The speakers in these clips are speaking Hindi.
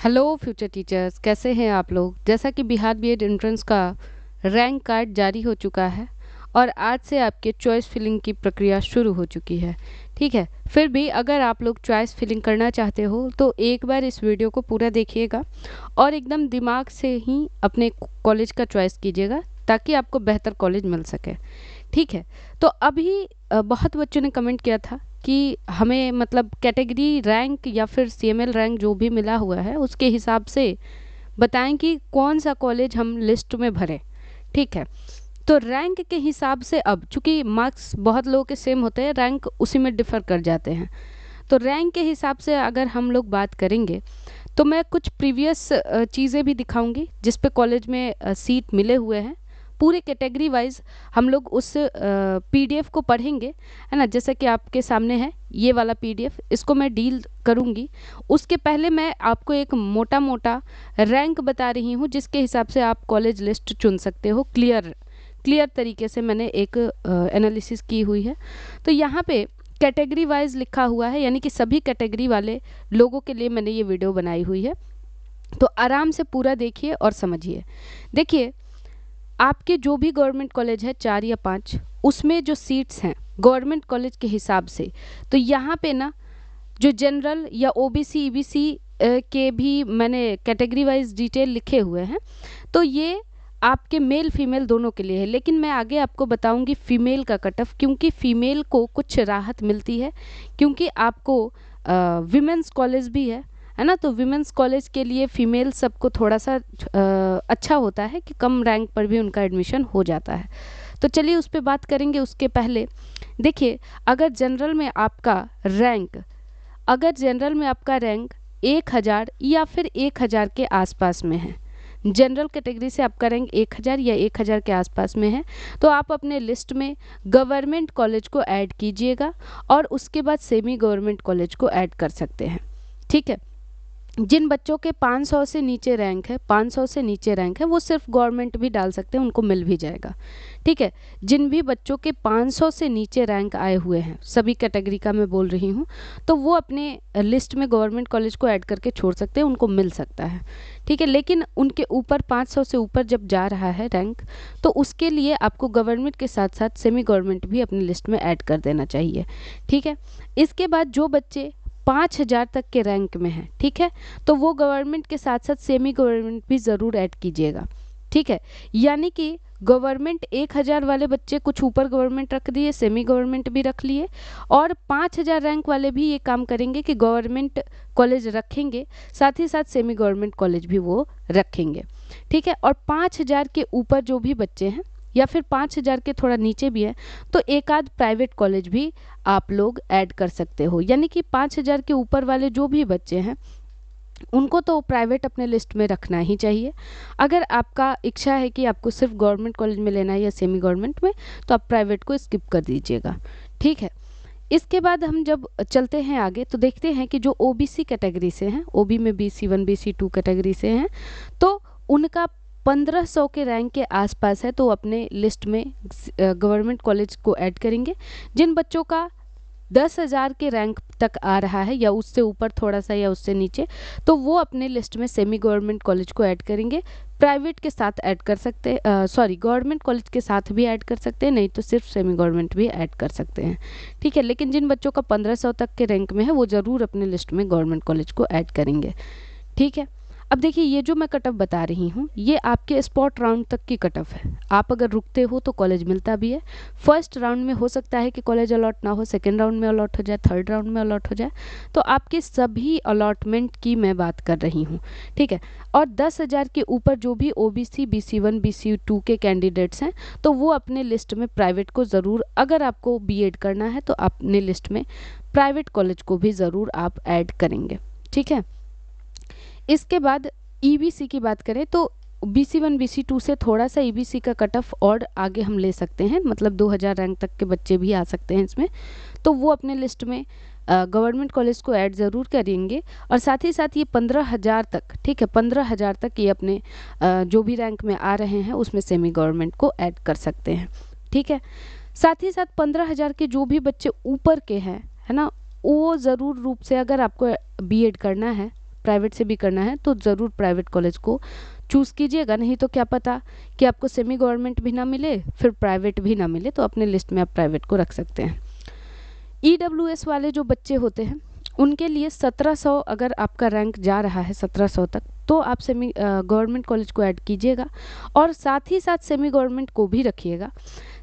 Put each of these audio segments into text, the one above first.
हेलो फ्यूचर टीचर्स, कैसे हैं आप लोग। जैसा कि बिहार बीएड एंट्रेंस का रैंक कार्ड जारी हो चुका है और आज से आपके चॉइस फिलिंग की प्रक्रिया शुरू हो चुकी है। ठीक है, फिर भी अगर आप लोग चॉइस फिलिंग करना चाहते हो तो एक बार इस वीडियो को पूरा देखिएगा और एकदम दिमाग से ही अपने कॉलेज का चॉइस कीजिएगा ताकि आपको बेहतर कॉलेज मिल सके। ठीक है, तो अभी बहुत बच्चों ने कमेंट किया था कि हमें मतलब कैटेगरी रैंक या फिर सीएमएल रैंक जो भी मिला हुआ है उसके हिसाब से बताएं कि कौन सा कॉलेज हम लिस्ट में भरें। ठीक है, तो रैंक के हिसाब से अब चूंकि मार्क्स बहुत लोगों के सेम होते हैं, रैंक उसी में डिफर कर जाते हैं। तो रैंक के हिसाब से अगर हम लोग बात करेंगे तो मैं कुछ प्रीवियस चीज़ें भी दिखाऊंगी जिस पे कॉलेज में सीट मिले हुए हैं। पूरे कैटेगरी वाइज हम लोग उस पीडीएफ को पढ़ेंगे, है ना। जैसा कि आपके सामने है ये वाला पीडीएफ, इसको मैं डील करूंगी। उसके पहले मैं आपको एक मोटा मोटा रैंक बता रही हूँ जिसके हिसाब से आप कॉलेज लिस्ट चुन सकते हो। क्लियर तरीके से मैंने एक एनालिसिस की हुई है। तो यहाँ पे कैटेगरी वाइज लिखा हुआ है, यानी कि सभी कैटेगरी वाले लोगों के लिए मैंने ये वीडियो बनाई हुई है। तो आराम से पूरा देखिए और समझिए। देखिए, आपके जो भी गवर्नमेंट कॉलेज है 4 या 5, उसमें जो सीट्स हैं गवर्नमेंट कॉलेज के हिसाब से, तो यहाँ पे ना जो जनरल या ओबीसी ईबीसी के भी मैंने कैटेगरी वाइज डिटेल लिखे हुए हैं। तो ये आपके मेल फीमेल दोनों के लिए है, लेकिन मैं आगे आपको बताऊंगी फीमेल का कट ऑफ, क्योंकि फीमेल को कुछ राहत मिलती है क्योंकि आपको विमेंस कॉलेज भी है ना। तो विमेंस कॉलेज के लिए फीमेल सबको थोड़ा सा अच्छा होता है कि कम रैंक पर भी उनका एडमिशन हो जाता है। तो चलिए उस पर बात करेंगे। उसके पहले देखिए, अगर जनरल में आपका रैंक 1000 या फिर 1000 के आसपास में है, जनरल कैटेगरी से आपका रैंक 1000 या 1000 के आसपास में है, तो आप अपने लिस्ट में गवर्नमेंट कॉलेज को ऐड कीजिएगा और उसके बाद सेमी गवर्नमेंट कॉलेज को ऐड कर सकते हैं। ठीक है, जिन बच्चों के 500 से नीचे रैंक है, 500 से नीचे रैंक है, वो सिर्फ गवर्नमेंट भी डाल सकते हैं, उनको मिल भी जाएगा। ठीक है, जिन भी बच्चों के 500 से नीचे रैंक आए हुए हैं, सभी कैटेगरी का मैं बोल रही हूँ, तो वो अपने लिस्ट में गवर्नमेंट कॉलेज को ऐड करके छोड़ सकते हैं, उनको मिल सकता है। ठीक है, लेकिन उनके ऊपर 500 से ऊपर जब जा रहा है रैंक, तो उसके लिए आपको गवर्नमेंट के साथ साथ सेमी गवर्नमेंट भी अपनी लिस्ट में ऐड कर देना चाहिए। ठीक है, इसके बाद जो बच्चे 5000 तक के रैंक में है, ठीक है, तो वो गवर्नमेंट के साथ साथ सेमी गवर्नमेंट भी ज़रूर ऐड कीजिएगा। ठीक है, यानी कि गवर्नमेंट 1000 वाले बच्चे कुछ ऊपर गवर्नमेंट रख दिए, सेमी गवर्नमेंट भी रख लिए, और 5000 रैंक वाले भी ये काम करेंगे कि गवर्नमेंट कॉलेज रखेंगे, साथ ही साथ सेमी गवर्नमेंट कॉलेज भी वो रखेंगे। ठीक है, और 5000 के ऊपर जो भी बच्चे हैं या फिर 5000 के थोड़ा नीचे भी है, तो एक आध प्राइवेट कॉलेज भी आप लोग ऐड कर सकते हो। यानी कि 5000 के ऊपर वाले जो भी बच्चे हैं उनको तो प्राइवेट अपने लिस्ट में रखना ही चाहिए। अगर आपका इच्छा है कि आपको सिर्फ गवर्नमेंट कॉलेज में लेना है या सेमी गवर्नमेंट में, तो आप प्राइवेट को स्किप कर दीजिएगा। ठीक है, इसके बाद हम जब चलते हैं आगे तो देखते हैं कि जो ओबीसी कैटेगरी से हैं, ओबी में BC1 BC2 कैटेगरी से हैं, तो उनका 1500 के रैंक के आसपास है, तो अपने लिस्ट में गवर्नमेंट कॉलेज को ऐड करेंगे। जिन बच्चों का 10,000 के रैंक तक आ रहा है या उससे ऊपर थोड़ा सा या उससे नीचे, तो वो अपने लिस्ट में सेमी गवर्नमेंट कॉलेज को ऐड करेंगे। प्राइवेट के साथ ऐड कर सकते सॉरी गवर्नमेंट कॉलेज के साथ भी ऐड कर सकते हैं, नहीं तो सिर्फ सेमी गवर्नमेंट भी ऐड कर सकते हैं। ठीक है, लेकिन जिन बच्चों का 1500 तक के रैंक में है वो ज़रूर अपने लिस्ट में गवर्नमेंट कॉलेज को ऐड करेंगे। ठीक है, अब देखिए ये जो मैं कट ऑफ बता रही हूँ ये आपके स्पॉट राउंड तक की कट ऑफ है। आप अगर रुकते हो तो कॉलेज मिलता भी है। फर्स्ट राउंड में हो सकता है कि कॉलेज अलॉट ना हो, सेकेंड राउंड में अलॉट हो जाए, थर्ड राउंड में अलॉट हो जाए, तो आपके सभी अलॉटमेंट की मैं बात कर रही हूँ। ठीक है, और 10,000 के ऊपर जो भी OBC BC1 BC2 के कैंडिडेट्स हैं, तो वो अपने लिस्ट में प्राइवेट को ज़रूर, अगर आपको BEd करना है तो अपने लिस्ट में प्राइवेट कॉलेज को भी ज़रूर आप ऐड करेंगे। ठीक है, इसके बाद EBC की बात करें तो BC1 BC2 से थोड़ा सा EBC का कट ऑफ और आगे हम ले सकते हैं, मतलब 2000 रैंक तक के बच्चे भी आ सकते हैं इसमें, तो वो अपने लिस्ट में गवर्नमेंट कॉलेज को ऐड ज़रूर करेंगे। और साथ ही साथ ये 15,000 तक, ठीक है, 15,000 तक ये अपने जो भी रैंक में आ रहे हैं उसमें सेमी गवर्नमेंट को ऐड कर सकते हैं। ठीक है, साथ ही साथ 15,000 के जो भी बच्चे ऊपर के हैं, है ना, वो ज़रूर रूप से अगर आपको BEd करना है प्राइवेट से भी करना है तो ज़रूर प्राइवेट कॉलेज को चूज़ कीजिएगा, नहीं तो क्या पता कि आपको सेमी गवर्नमेंट भी ना मिले फिर प्राइवेट भी ना मिले, तो अपने लिस्ट में आप प्राइवेट को रख सकते हैं। EWS वाले जो बच्चे होते हैं उनके लिए 1700 अगर आपका रैंक जा रहा है 1700 तक, तो आप सेमी गवर्नमेंट कॉलेज को ऐड कीजिएगा और साथ ही साथ सेमी गवर्नमेंट को भी रखिएगा।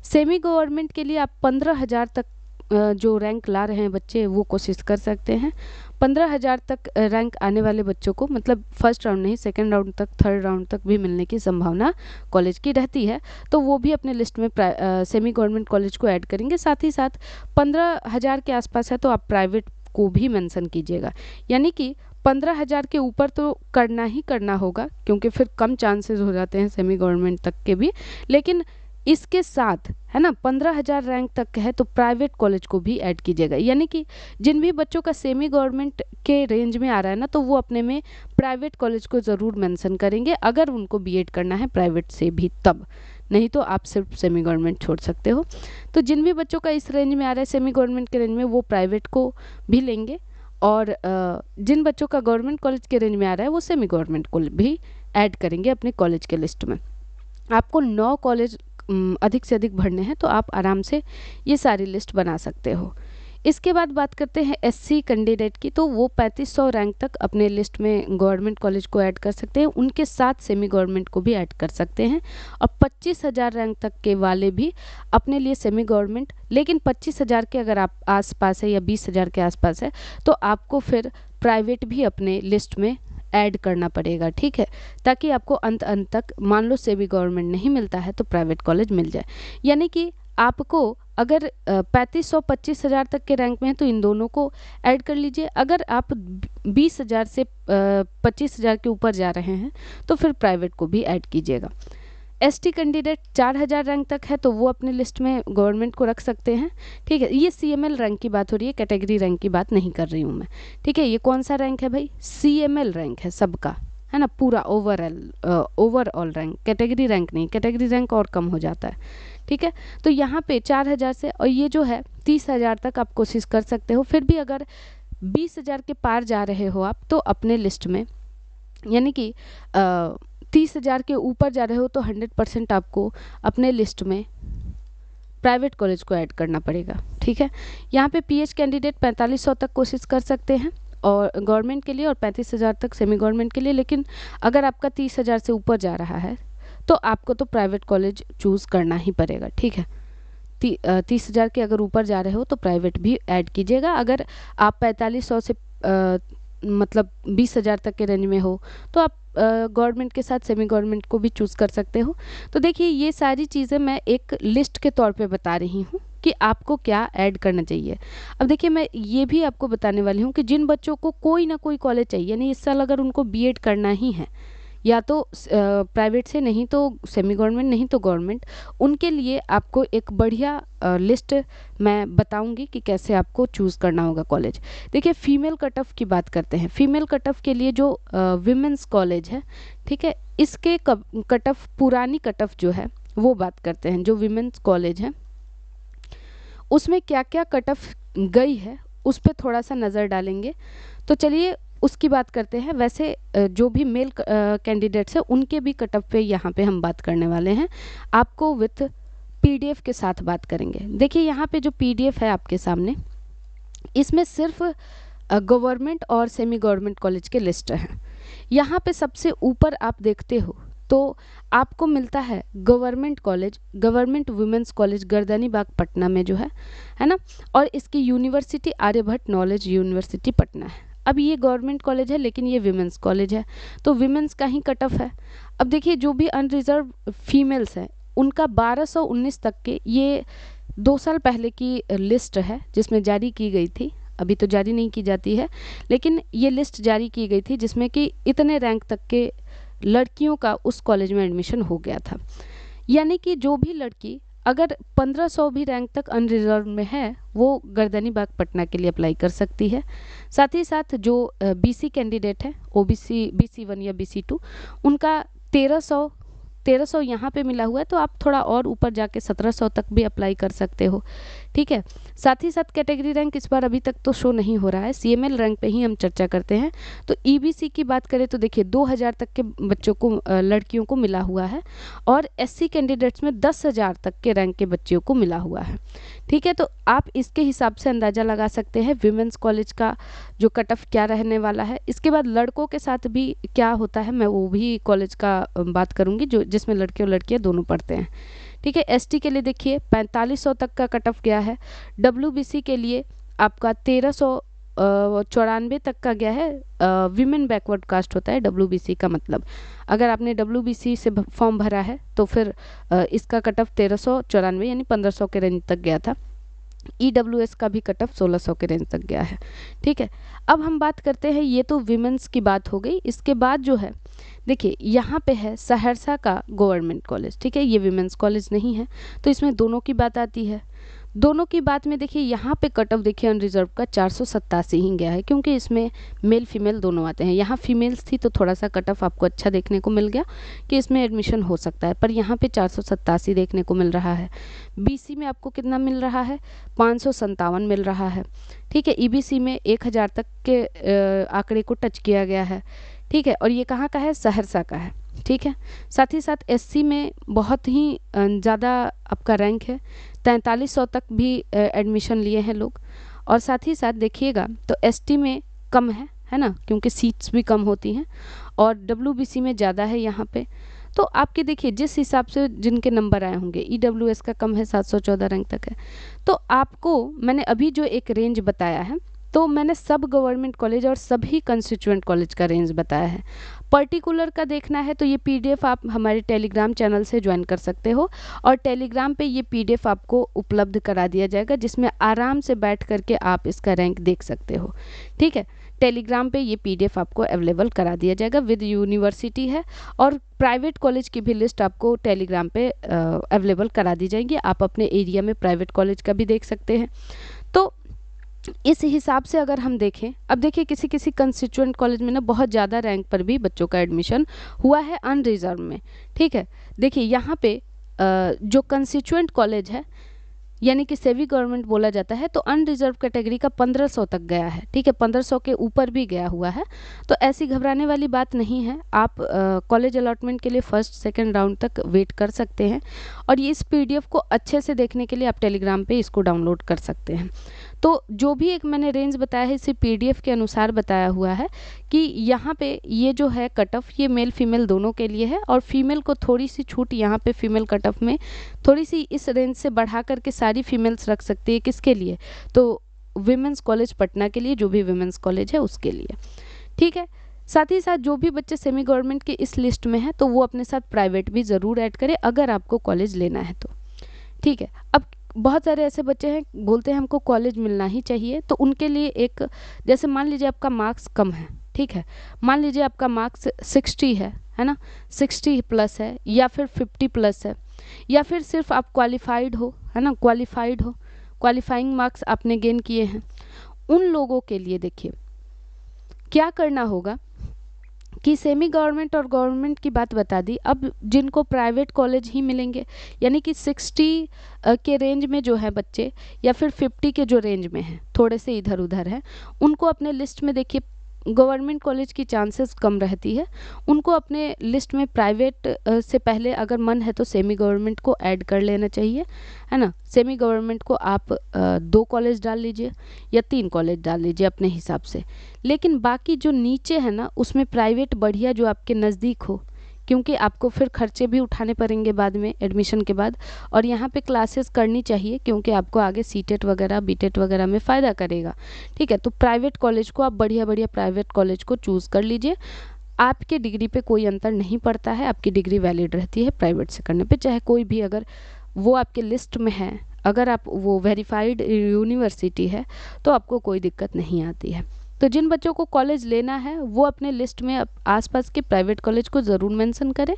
सेमी गवर्नमेंट के लिए आप 15,000 तक जो रैंक ला रहे हैं बच्चे वो कोशिश कर सकते हैं। 15,000 तक रैंक आने वाले बच्चों को, मतलब फर्स्ट राउंड नहीं, सेकंड राउंड तक, थर्ड राउंड तक भी मिलने की संभावना कॉलेज की रहती है, तो वो भी अपने लिस्ट में सेमी गवर्नमेंट कॉलेज को ऐड करेंगे। साथ ही साथ 15,000 के आसपास है तो आप प्राइवेट को भी मेंशन कीजिएगा, यानी कि 15,000 के ऊपर तो करना ही करना होगा, क्योंकि फिर कम चांसेस हो जाते हैं सेमी गवर्नमेंट तक के भी। लेकिन इसके साथ है ना 15,000 रैंक तक है तो प्राइवेट कॉलेज को भी ऐड कीजिएगा, यानी कि जिन भी बच्चों का सेमी गवर्नमेंट के रेंज में आ रहा है ना, तो वो अपने में प्राइवेट कॉलेज को ज़रूर मेंशन करेंगे, अगर उनको बीएड करना है प्राइवेट से भी तब, नहीं तो आप सिर्फ सेमी गवर्नमेंट छोड़ सकते हो। तो जिन भी बच्चों का इस रेंज में आ रहा है सेमी गवर्नमेंट के रेंज में, वो प्राइवेट को भी लेंगे, और जिन बच्चों का गवर्नमेंट कॉलेज के रेंज में आ रहा है वो सेमी गवर्नमेंट को भी ऐड करेंगे अपने कॉलेज के लिस्ट में। आपको 9 कॉलेज अधिक से अधिक भरने हैं तो आप आराम से ये सारी लिस्ट बना सकते हो। इसके बाद बात करते हैं SC कैंडिडेट की, तो वो 3500 रैंक तक अपने लिस्ट में गवर्नमेंट कॉलेज को ऐड कर सकते हैं, उनके साथ सेमी गवर्नमेंट को भी ऐड कर सकते हैं। और 25,000 रैंक तक के वाले भी अपने लिए सेमी गवर्नमेंट, लेकिन 25,000 के अगर आप आसपास है या 20,000 के आसपास है तो आपको फिर प्राइवेट भी अपने लिस्ट में ऐड करना पड़ेगा, ठीक है, ताकि आपको अंत तक, मान लो सेमी गवर्नमेंट नहीं मिलता है तो प्राइवेट कॉलेज मिल जाए। यानी कि आपको अगर 3500 25,000 तक के रैंक में है तो इन दोनों को ऐड कर लीजिए। अगर आप 20,000 से 25,000 के ऊपर जा रहे हैं तो फिर प्राइवेट को भी ऐड कीजिएगा। ST कैंडिडेट 4,000 रैंक तक है तो वो अपने लिस्ट में गवर्नमेंट को रख सकते हैं, ठीक है। ये CML रैंक की बात हो रही है, कैटेगरी रैंक की बात नहीं कर रही हूँ मैं, ठीक है। ये कौन सा रैंक है भाई? CML रैंक है सबका, है ना, पूरा ओवरऑल रैंक, कैटेगरी रैंक नहीं, कैटेगरी रैंक और कम हो जाता है, ठीक है। तो यहाँ पे 4,000 से, और ये जो है 30,000 तक आप कोशिश कर सकते हो। फिर भी अगर 20,000 के पार जा रहे हो आप तो अपने लिस्ट में, यानी कि 30,000 के ऊपर जा रहे हो तो 100% आपको अपने लिस्ट में प्राइवेट कॉलेज को ऐड करना पड़ेगा, ठीक है। यहाँ पे PH कैंडिडेट 4500 तक कोशिश कर सकते हैं और गवर्नमेंट के लिए, और 35,000 तक सेमी गवर्नमेंट के लिए। लेकिन अगर आपका 30,000 से ऊपर जा रहा है तो आपको तो प्राइवेट कॉलेज चूज़ करना ही पड़ेगा, ठीक है। 30,000 के अगर ऊपर जा रहे हो तो प्राइवेट भी ऐड कीजिएगा। अगर आप 4500 से मतलब 20,000 तक के रेंज में हो तो आप गवर्नमेंट के साथ सेमी गवर्नमेंट को भी चूज़ कर सकते हो। तो देखिए ये सारी चीज़ें मैं एक लिस्ट के तौर पे बता रही हूँ कि आपको क्या ऐड करना चाहिए। अब देखिए मैं ये भी आपको बताने वाली हूँ कि जिन बच्चों को कोई ना कोई कॉलेज चाहिए, यानी इस साल अगर उनको बीएड करना ही है, या तो प्राइवेट से, नहीं तो सेमी गवर्नमेंट, नहीं तो गवर्नमेंट, उनके लिए आपको एक बढ़िया लिस्ट मैं बताऊंगी कि कैसे आपको चूज़ करना होगा कॉलेज। देखिए फीमेल कट ऑफ की बात करते हैं। फीमेल कट ऑफ के लिए जो विमेंस कॉलेज है, ठीक है, इसके कट ऑफ, पुरानी कट ऑफ जो है वो बात करते हैं। जो विमेंस कॉलेज है उसमें क्या क्या कट ऑफ गई है उस पर थोड़ा सा नज़र डालेंगे। तो चलिए उसकी बात करते हैं। वैसे जो भी मेल कैंडिडेट्स हैं उनके भी कट ऑफ पे यहाँ पे हम बात करने वाले हैं, आपको विथ PDF के साथ बात करेंगे। देखिए यहाँ पे जो PDF है आपके सामने, इसमें सिर्फ गवर्नमेंट और सेमी गवर्नमेंट कॉलेज के लिस्ट हैं। यहाँ पे सबसे ऊपर आप देखते हो तो आपको मिलता है government college, government women's college Gardanibagh Patna में जो है ना, और इसकी university Aryabhatta knowledge university Patna है। अब ये गवर्नमेंट कॉलेज है लेकिन ये विमेंस कॉलेज है, तो विमेंस का ही कट ऑफ है। अब देखिए जो भी अनरिजर्व फीमेल्स हैं उनका 1219 तक के, ये 2 साल पहले की लिस्ट है जिसमें जारी की गई थी, अभी तो जारी नहीं की जाती है, लेकिन ये लिस्ट जारी की गई थी जिसमें कि इतने रैंक तक के लड़कियों का उस कॉलेज में एडमिशन हो गया था। यानी कि जो भी लड़की अगर 1500 भी रैंक तक अनरिजर्व में है वो गर्दनीबाग पटना के लिए अप्लाई कर सकती है। साथ ही साथ जो BC कैंडिडेट है, OBC BC1 या BC2, उनका 1300 यहाँ पे मिला हुआ है, तो आप थोड़ा और ऊपर जाके 1700 तक भी अप्लाई कर सकते हो, ठीक है। साथ ही साथ कैटेगरी रैंक इस बार अभी तक तो शो नहीं हो रहा है, CML रैंक पे ही हम चर्चा करते हैं। तो EBC की बात करें तो देखिए 2000 तक के बच्चों को लड़कियों को मिला हुआ है और SC कैंडिडेट्स में 10,000 तक के रैंक के बच्चों को मिला हुआ है। ठीक है, तो आप इसके हिसाब से अंदाज़ा लगा सकते हैं विमेंस कॉलेज का जो कट ऑफ क्या रहने वाला है। इसके बाद लड़कों के साथ भी क्या होता है, मैं वो भी कॉलेज का बात करूँगी जो जिसमें लड़के और लड़कियाँ दोनों पढ़ते हैं। ठीक है, ST के लिए देखिए 4500 तक का कट ऑफ गया है। WBC के लिए आपका 1394 तक का गया है। विमेन बैकवर्ड कास्ट होता है WBC का मतलब। अगर आपने WBC से फॉर्म भरा है तो फिर इसका कट ऑफ 1394 यानी 1500 के रेंज तक गया था। EWS का भी कट ऑफ 1600 के रेंज तक गया है। ठीक है, अब हम बात करते हैं, ये तो विमेंस की बात हो गई। इसके बाद जो है देखिए यहाँ पे है सहरसा का गवर्नमेंट कॉलेज। ठीक है, ये विमेंस कॉलेज नहीं है तो इसमें दोनों की बात आती है। दोनों की बात में देखिए यहाँ पे कट ऑफ देखिए अनरिजर्व का 487 ही गया है, क्योंकि इसमें मेल फीमेल दोनों आते हैं। यहाँ फीमेल्स थी तो थोड़ा सा कट ऑफ आपको अच्छा देखने को मिल गया कि इसमें एडमिशन हो सकता है, पर यहाँ पे 487 देखने को मिल रहा है। BC में आपको कितना मिल रहा है, 557 मिल रहा है। ठीक है, EBC में 1000 तक के आंकड़े को टच किया गया है। ठीक है, और ये कहाँ का है, सहरसा का है। ठीक है, साथ ही साथ SC में बहुत ही ज़्यादा आपका रैंक है, 4300 तक भी एडमिशन लिए हैं लोग। और साथ ही साथ देखिएगा तो ST में कम है ना, क्योंकि सीट्स भी कम होती हैं, और WBC में ज़्यादा है यहाँ पे। तो आपके देखिए जिस हिसाब से जिनके नंबर आए होंगे, EWS का कम है, 714 रैंक तक है। तो आपको मैंने अभी जो एक रेंज बताया है, तो मैंने सब गवर्नमेंट कॉलेज और सभी कंस्टिट्यूएंट कॉलेज का रेंज बताया है। पर्टिकुलर का देखना है तो ये PDF आप हमारे टेलीग्राम चैनल से ज्वाइन कर सकते हो, और टेलीग्राम पे ये PDF आपको उपलब्ध करा दिया जाएगा, जिसमें आराम से बैठ करके आप इसका रैंक देख सकते हो। ठीक है, टेलीग्राम पे ये PDF आपको अवेलेबल करा दिया जाएगा, विद यूनिवर्सिटी है, और प्राइवेट कॉलेज की भी लिस्ट आपको टेलीग्राम पे अवेलेबल करा दी जाएगी। आप अपने एरिया में प्राइवेट कॉलेज का भी देख सकते हैं। तो इस हिसाब से अगर हम देखें, अब देखिए किसी किसी कंस्टिट्यूएंट कॉलेज में ना बहुत ज़्यादा रैंक पर भी बच्चों का एडमिशन हुआ है अनरिजर्व में। ठीक है, देखिए यहाँ पे जो कंस्टिट्यूएंट कॉलेज है यानी कि सेमी गवर्नमेंट बोला जाता है, तो अनरिजर्व कैटेगरी का 1500 तक गया है। ठीक है, 1500 के ऊपर भी गया हुआ है, तो ऐसी घबराने वाली बात नहीं है। आप कॉलेज अलॉटमेंट के लिए फर्स्ट सेकंड राउंड तक वेट कर सकते हैं, और ये इस PDF को अच्छे से देखने के लिए आप टेलीग्राम पे इसको डाउनलोड कर सकते हैं। तो जो भी एक मैंने रेंज बताया है इसे PDF के अनुसार बताया हुआ है कि यहाँ पे ये जो है कट ऑफ ये मेल फीमेल दोनों के लिए है, और फीमेल को थोड़ी सी छूट यहाँ पे फीमेल कट ऑफ में थोड़ी सी इस रेंज से बढ़ा करके सारी फीमेल्स रख सकती है। किसके लिए, तो विमेंस कॉलेज पटना के लिए, जो भी विमेंस कॉलेज है उसके लिए। ठीक है, साथ ही साथ जो भी बच्चे सेमी गवर्नमेंट के इस लिस्ट में हैं तो वो अपने साथ प्राइवेट भी ज़रूर ऐड करें अगर आपको कॉलेज लेना है तो। ठीक है, अब बहुत सारे ऐसे बच्चे हैं बोलते हैं हमको कॉलेज मिलना ही चाहिए, तो उनके लिए एक, जैसे मान लीजिए आपका मार्क्स कम है। ठीक है, मान लीजिए आपका मार्क्स 60 है ना, 60 प्लस है, या फिर 50 प्लस है, या फिर सिर्फ आप क्वालिफाइड हो, है ना, क्वालिफाइंग मार्क्स आपने गेन किए हैं। उन लोगों के लिए देखिए क्या करना होगा कि सेमी गवर्नमेंट और गवर्नमेंट की बात बता दी, अब जिनको प्राइवेट कॉलेज ही मिलेंगे, यानी कि 60 के रेंज में जो है बच्चे, या फिर 50 के जो रेंज में हैं, थोड़े से इधर उधर हैं, उनको अपने लिस्ट में देखिए गवर्नमेंट कॉलेज की चांसेस कम रहती है, उनको अपने लिस्ट में प्राइवेट से पहले अगर मन है तो सेमी गवर्नमेंट को ऐड कर लेना चाहिए, है ना। सेमी गवर्नमेंट को आप 2 कॉलेज डाल लीजिए या 3 कॉलेज डाल लीजिए अपने हिसाब से, लेकिन बाकी जो नीचे है ना उसमें प्राइवेट बढ़िया जो आपके नज़दीक हो, क्योंकि आपको फिर खर्चे भी उठाने पड़ेंगे बाद में एडमिशन के बाद, और यहाँ पे क्लासेस करनी चाहिए क्योंकि आपको आगे सीटेट वगैरह बीटेट वगैरह में फ़ायदा करेगा। ठीक है, तो प्राइवेट कॉलेज को आप बढ़िया प्राइवेट कॉलेज को चूज़ कर लीजिए। आपके डिग्री पे कोई अंतर नहीं पड़ता है, आपकी डिग्री वैलिड रहती है प्राइवेट से करने पे, चाहे कोई भी अगर वो आपके लिस्ट में है, अगर आप वो वेरीफाइड यूनिवर्सिटी है तो आपको कोई दिक्कत नहीं आती है। तो जिन बच्चों को कॉलेज लेना है वो अपने लिस्ट में आसपास के प्राइवेट कॉलेज को ज़रूर मेंशन करें।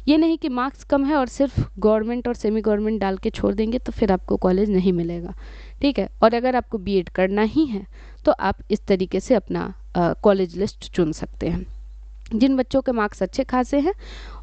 ये नहीं कि मार्क्स कम है और सिर्फ गवर्नमेंट और सेमी गवर्नमेंट डाल के छोड़ देंगे तो फिर आपको कॉलेज नहीं मिलेगा। ठीक है, और अगर आपको BEd करना ही है तो आप इस तरीके से अपना कॉलेज लिस्ट चुन सकते हैं। जिन बच्चों के मार्क्स अच्छे खासे हैं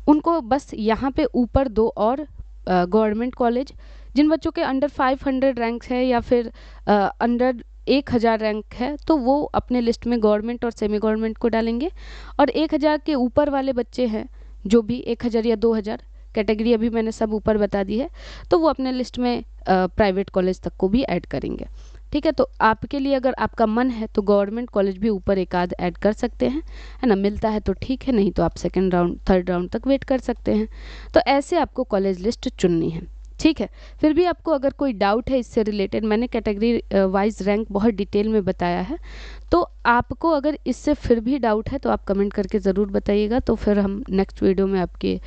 उनको बस यहाँ पे ऊपर 2 और गवर्नमेंट कॉलेज जिन बच्चों के अंडर 500 रैंक है या फिर अंडर 1000 रैंक है तो वो अपने लिस्ट में गवर्नमेंट और सेमी गवर्नमेंट को डालेंगे, और 1000 के ऊपर वाले बच्चे हैं जो भी 1000 या 2000 कैटेगरी अभी मैंने सब ऊपर बता दी है, तो वो अपने लिस्ट में प्राइवेट कॉलेज तक को भी ऐड करेंगे। ठीक है, तो आपके लिए अगर आपका मन है तो गवर्नमेंट कॉलेज भी ऊपर एक आध ऐड कर सकते हैं, है ना, मिलता है तो ठीक है, नहीं तो आप सेकंड राउंड थर्ड राउंड तक वेट कर सकते हैं। तो ऐसे आपको कॉलेज लिस्ट चुननी है। ठीक है, फिर भी आपको अगर कोई डाउट है इससे रिलेटेड, मैंने कैटेगरी वाइज रैंक बहुत डिटेल में बताया है, तो आपको अगर इससे फिर भी डाउट है तो आप कमेंट करके ज़रूर बताइएगा, तो फिर हम नेक्स्ट वीडियो में आपके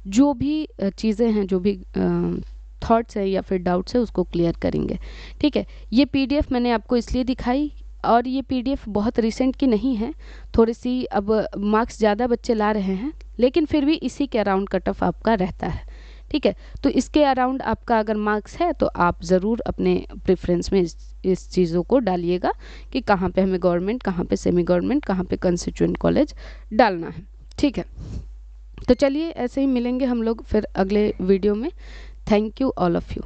जो भी चीज़ें हैं, जो भी थॉट्स है या फिर डाउट्स है उसको क्लियर करेंगे। ठीक है, ये पीडीएफ मैंने आपको इसलिए दिखाई, और ये पीडीएफ बहुत रिसेंट की नहीं है, थोड़ी सी अब मार्क्स ज़्यादा बच्चे ला रहे हैं, लेकिन फिर भी इसी के अराउंड कट ऑफ आपका रहता है। ठीक है, तो इसके अराउंड आपका अगर मार्क्स है तो आप ज़रूर अपने प्रेफरेंस में इस चीज़ों को डालिएगा कि कहाँ पे हमें गवर्नमेंट, कहाँ पे सेमी गवर्नमेंट, कहाँ पे कंस्टिट्यूएंट कॉलेज डालना है। ठीक है, तो चलिए ऐसे ही मिलेंगे हम लोग फिर अगले वीडियो में। Thank you all of you.